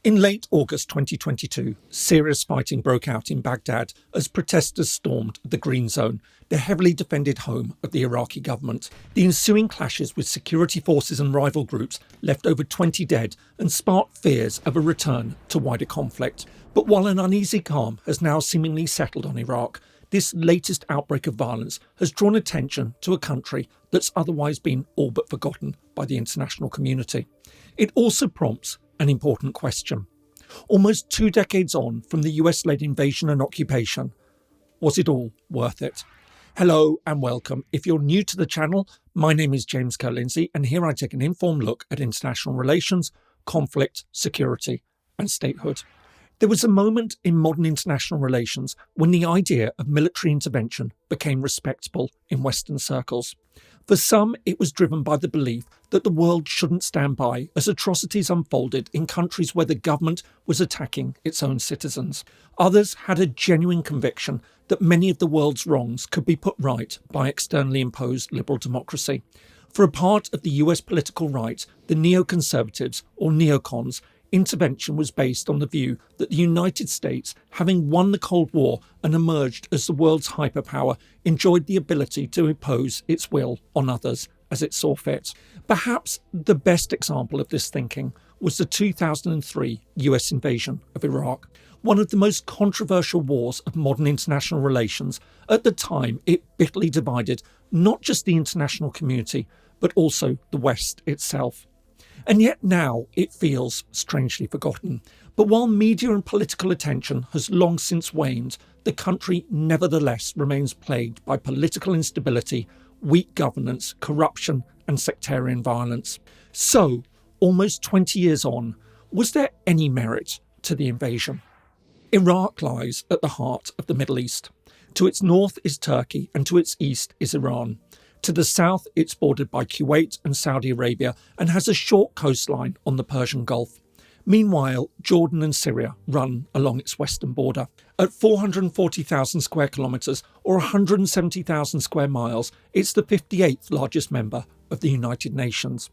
In late August 2022, serious fighting broke out in Baghdad as protesters stormed the Green Zone, the heavily defended home of the Iraqi government. The ensuing clashes with security forces and rival groups left over 20 dead and sparked fears of a return to wider conflict. But while an uneasy calm has now seemingly settled on Iraq, this latest outbreak of violence has drawn attention to a country that's otherwise been all but forgotten by the international community. It also prompts an important question. Almost 2 decades on from the US-led invasion and occupation, was it all worth it? Hello and welcome. If you're new to the channel, my name is James Ker-Lindsay, and here I take an informed look at international relations, conflict, security and statehood. There was a moment in modern international relations when the idea of military intervention became respectable in Western circles. For some, it was driven by the belief that the world shouldn't stand by as atrocities unfolded in countries where the government was attacking its own citizens. Others had a genuine conviction that many of the world's wrongs could be put right by externally imposed liberal democracy. For a part of the US political right, the neoconservatives or neocons, intervention was based on the view that the United States, having won the Cold War and emerged as the world's hyperpower, enjoyed the ability to impose its will on others as it saw fit. Perhaps the best example of this thinking was the 2003 US invasion of Iraq. One of the most controversial wars of modern international relations. At the time, it bitterly divided not just the international community, but also the West itself. And yet now it feels strangely forgotten. But while media and political attention has long since waned, the country nevertheless remains plagued by political instability, weak governance, corruption and sectarian violence. So, almost 20 years on, was there any merit to the invasion? Iraq lies at the heart of the Middle East. To its north is Turkey and to its east is Iran. To the south, it's bordered by Kuwait and Saudi Arabia and has a short coastline on the Persian Gulf. Meanwhile, Jordan and Syria run along its western border. At 440,000 square kilometres or 170,000 square miles, it's the 58th largest member of the United Nations.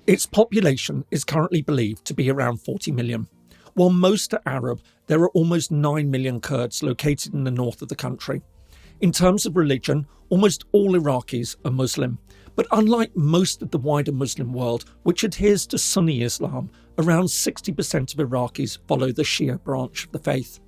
Its population is currently believed to be around 40 million. While most are Arab, there are almost 9 million Kurds located in the north of the country. In terms of religion, almost all Iraqis are Muslim, but unlike most of the wider Muslim world, which adheres to Sunni Islam, around 60% of Iraqis follow the Shia branch of the faith.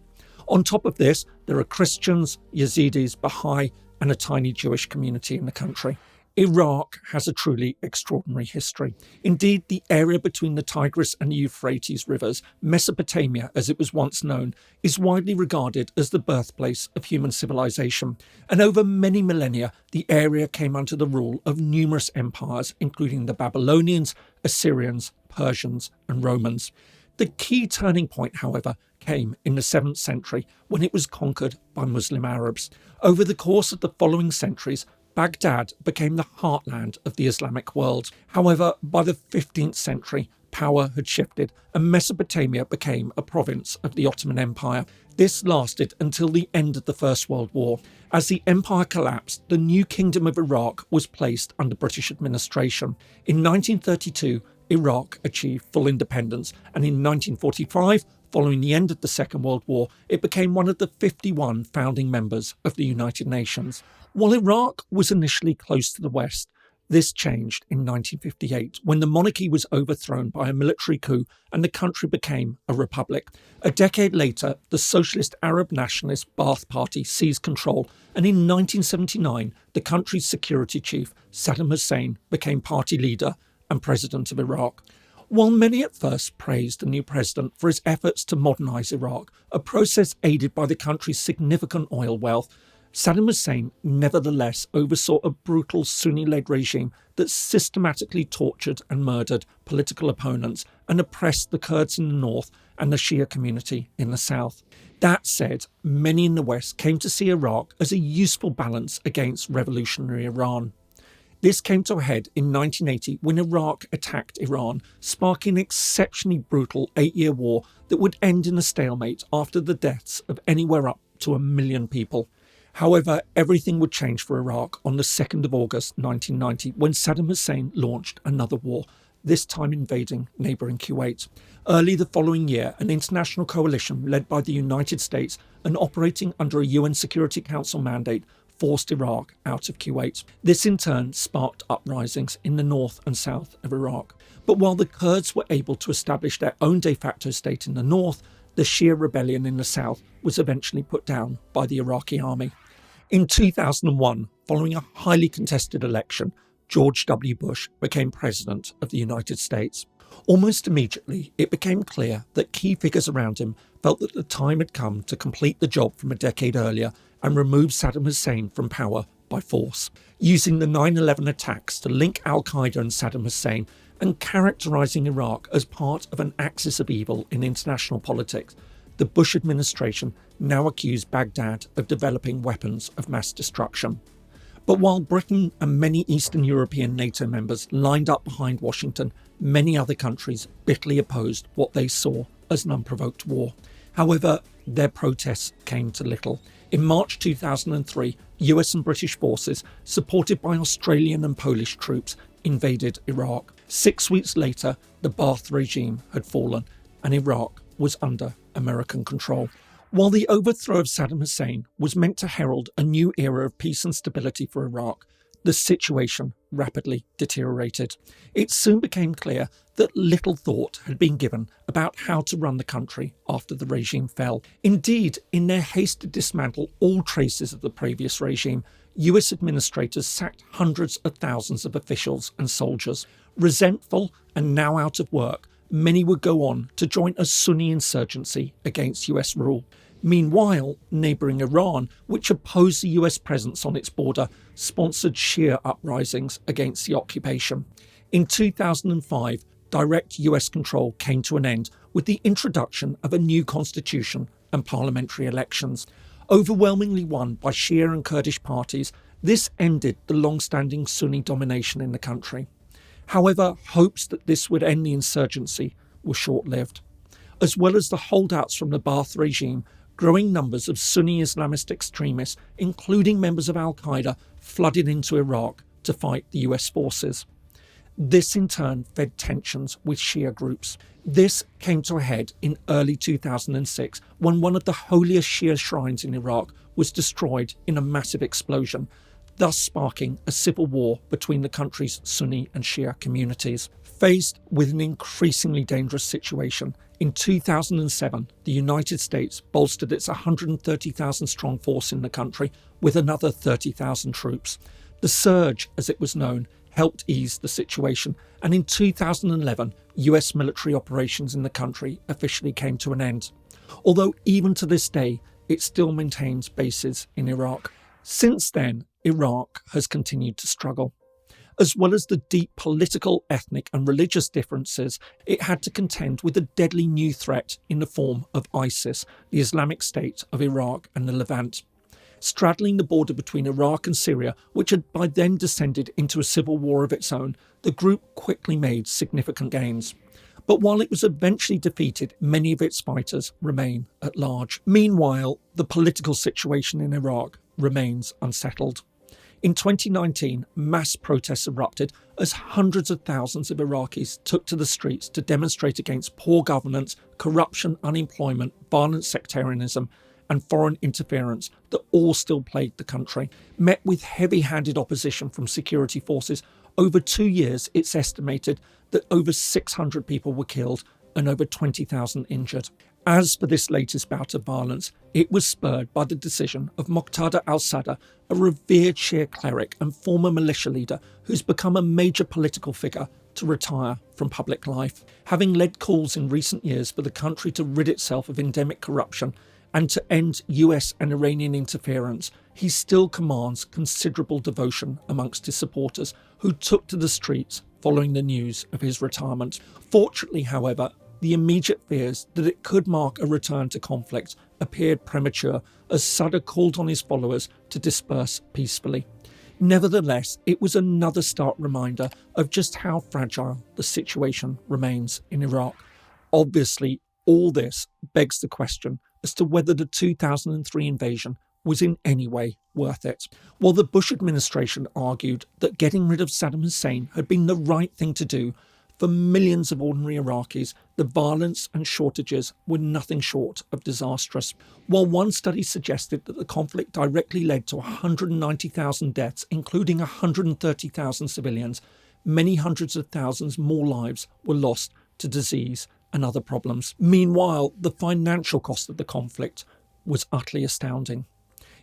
On top of this, there are Christians, Yazidis, Baha'i, and a tiny Jewish community in the country. Iraq has a truly extraordinary history. Indeed, the area between the Tigris and the Euphrates rivers, Mesopotamia as it was once known, is widely regarded as the birthplace of human civilization. And over many millennia, the area came under the rule of numerous empires, including the Babylonians, Assyrians, Persians, and Romans. The key turning point, however, came in the 7th century when it was conquered by Muslim Arabs. Over the course of the following centuries, Baghdad became the heartland of the Islamic world. However, by the 15th century, power had shifted and Mesopotamia became a province of the Ottoman Empire. This lasted until the end of the First World War. As the empire collapsed, the new Kingdom of Iraq was placed under British administration. In 1932, Iraq achieved full independence, and in 1945, following the end of the Second World War, it became one of the 51 founding members of the United Nations. While Iraq was initially close to the West, this changed in 1958 when the monarchy was overthrown by a military coup and the country became a republic. A decade later, the socialist Arab nationalist Ba'ath Party seized control, and in 1979, the country's security chief, Saddam Hussein, became party leader and president of Iraq. While many at first praised the new president for his efforts to modernise Iraq, a process aided by the country's significant oil wealth, Saddam Hussein nevertheless oversaw a brutal Sunni-led regime that systematically tortured and murdered political opponents and oppressed the Kurds in the north and the Shia community in the south. That said, many in the West came to see Iraq as a useful balance against revolutionary Iran. This came to a head in 1980 when Iraq attacked Iran, sparking an exceptionally brutal 8-year war that would end in a stalemate after the deaths of anywhere up to 1 million people. However, everything would change for Iraq on the 2nd of August 1990 when Saddam Hussein launched another war, this time invading neighbouring Kuwait. Early the following year, an international coalition led by the United States and operating under a UN Security Council mandate forced Iraq out of Kuwait. This in turn sparked uprisings in the north and south of Iraq. But while the Kurds were able to establish their own de facto state in the north, the Shia rebellion in the south was eventually put down by the Iraqi army. In 2001, following a highly contested election, George W. Bush became President of the United States. Almost immediately, it became clear that key figures around him felt that the time had come to complete the job from a decade earlier and remove Saddam Hussein from power by force. Using the 9/11 attacks to link al-Qaeda and Saddam Hussein and characterising Iraq as part of an axis of evil in international politics, the Bush administration now accused Baghdad of developing weapons of mass destruction. But while Britain and many Eastern European NATO members lined up behind Washington, many other countries bitterly opposed what they saw as an unprovoked war. However, their protests came to little. In March 2003, US and British forces, supported by Australian and Polish troops, invaded Iraq. 6 weeks later, the Ba'ath regime had fallen and Iraq was under American control. While the overthrow of Saddam Hussein was meant to herald a new era of peace and stability for Iraq, the situation rapidly deteriorated. It soon became clear that little thought had been given about how to run the country after the regime fell. Indeed, in their haste to dismantle all traces of the previous regime, US administrators sacked hundreds of thousands of officials and soldiers. Resentful and now out of work, many would go on to join a Sunni insurgency against US rule. Meanwhile, neighbouring Iran, which opposed the US presence on its border, sponsored Shia uprisings against the occupation. In 2005, direct US control came to an end with the introduction of a new constitution and parliamentary elections. Overwhelmingly won by Shia and Kurdish parties, this ended the long-standing Sunni domination in the country. However, hopes that this would end the insurgency were short-lived. As well as the holdouts from the Ba'ath regime, growing numbers of Sunni Islamist extremists, including members of al-Qaeda, flooded into Iraq to fight the US forces. This in turn fed tensions with Shia groups. This came to a head in early 2006 when one of the holiest Shia shrines in Iraq was destroyed in a massive explosion, thus sparking a civil war between the country's Sunni and Shia communities. Faced with an increasingly dangerous situation, in 2007, the United States bolstered its 130,000 strong force in the country with another 30,000 troops. The surge, as it was known, helped ease the situation, and in 2011, US military operations in the country officially came to an end. Although even to this day, it still maintains bases in Iraq. Since then, Iraq has continued to struggle. As well as the deep political, ethnic and religious differences, it had to contend with a deadly new threat in the form of ISIS, the Islamic State of Iraq and the Levant. Straddling the border between Iraq and Syria, which had by then descended into a civil war of its own, the group quickly made significant gains. But while it was eventually defeated, many of its fighters remain at large. Meanwhile, the political situation in Iraq remains unsettled. In 2019, mass protests erupted as hundreds of thousands of Iraqis took to the streets to demonstrate against poor governance, corruption, unemployment, violent sectarianism, and foreign interference that all still plagued the country. Met with heavy-handed opposition from security forces, over 2 years it's estimated that over 600 people were killed and over 20,000 injured. As for this latest bout of violence, it was spurred by the decision of Muqtada al-Sadr, a revered Shia cleric and former militia leader who's become a major political figure, to retire from public life. Having led calls in recent years for the country to rid itself of endemic corruption and to end US and Iranian interference, he still commands considerable devotion amongst his supporters who took to the streets following the news of his retirement. Fortunately, however, the immediate fears that it could mark a return to conflict appeared premature as Sadr called on his followers to disperse peacefully. Nevertheless, it was another stark reminder of just how fragile the situation remains in Iraq. Obviously, all this begs the question as to whether the 2003 invasion was in any way worth it. While the Bush administration argued that getting rid of Saddam Hussein had been the right thing to do, For millions of ordinary Iraqis, the violence and shortages were nothing short of disastrous. While one study suggested that the conflict directly led to 190,000 deaths, including 130,000 civilians, many hundreds of thousands more lives were lost to disease and other problems. Meanwhile, the financial cost of the conflict was utterly astounding.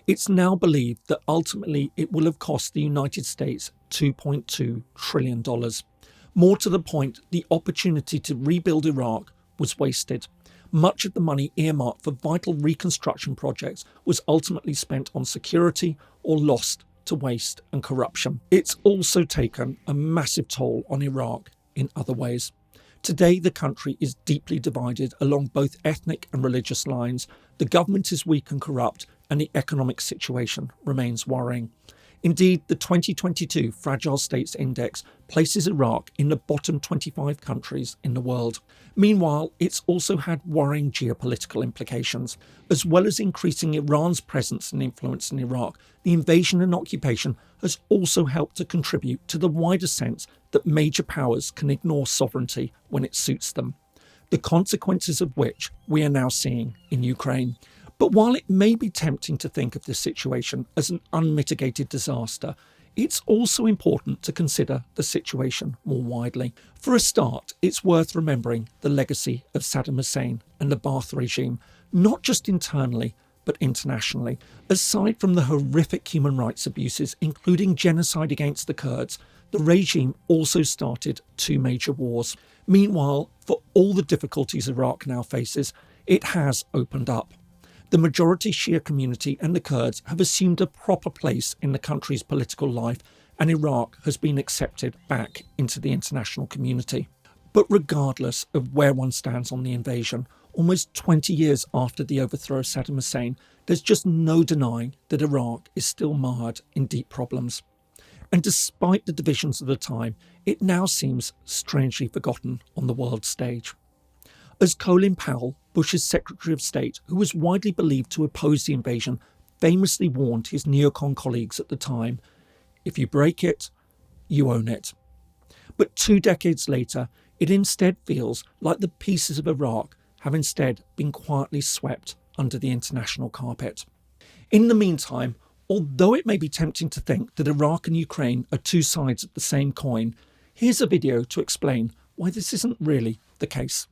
It's now believed that ultimately it will have cost the United States $2.2 trillion. More to the point, the opportunity to rebuild Iraq was wasted. Much of the money earmarked for vital reconstruction projects was ultimately spent on security or lost to waste and corruption. It's also taken a massive toll on Iraq in other ways. Today, the country is deeply divided along both ethnic and religious lines. The government is weak and corrupt, and the economic situation remains worrying. Indeed, the 2022 Fragile States Index places Iraq in the bottom 25 countries in the world. Meanwhile, it's also had worrying geopolitical implications. As well as increasing Iran's presence and influence in Iraq, the invasion and occupation has also helped to contribute to the wider sense that major powers can ignore sovereignty when it suits them, the consequences of which we are now seeing in Ukraine. But while it may be tempting to think of this situation as an unmitigated disaster, it's also important to consider the situation more widely. For a start, it's worth remembering the legacy of Saddam Hussein and the Ba'ath regime, not just internally, but internationally. Aside from the horrific human rights abuses, including genocide against the Kurds, the regime also started two major wars. Meanwhile, for all the difficulties Iraq now faces, it has opened up. The majority Shia community and the Kurds have assumed a proper place in the country's political life, and Iraq has been accepted back into the international community. But regardless of where one stands on the invasion, almost 20 years after the overthrow of Saddam Hussein, there's just no denying that Iraq is still mired in deep problems. And despite the divisions of the time, it now seems strangely forgotten on the world stage. As Colin Powell, Bush's Secretary of State, who was widely believed to oppose the invasion, famously warned his neocon colleagues at the time, if you break it, you own it. But 2 decades later, it instead feels like the pieces of Iraq have instead been quietly swept under the international carpet. In the meantime, although it may be tempting to think that Iraq and Ukraine are two sides of the same coin, here's a video to explain why this isn't really the case.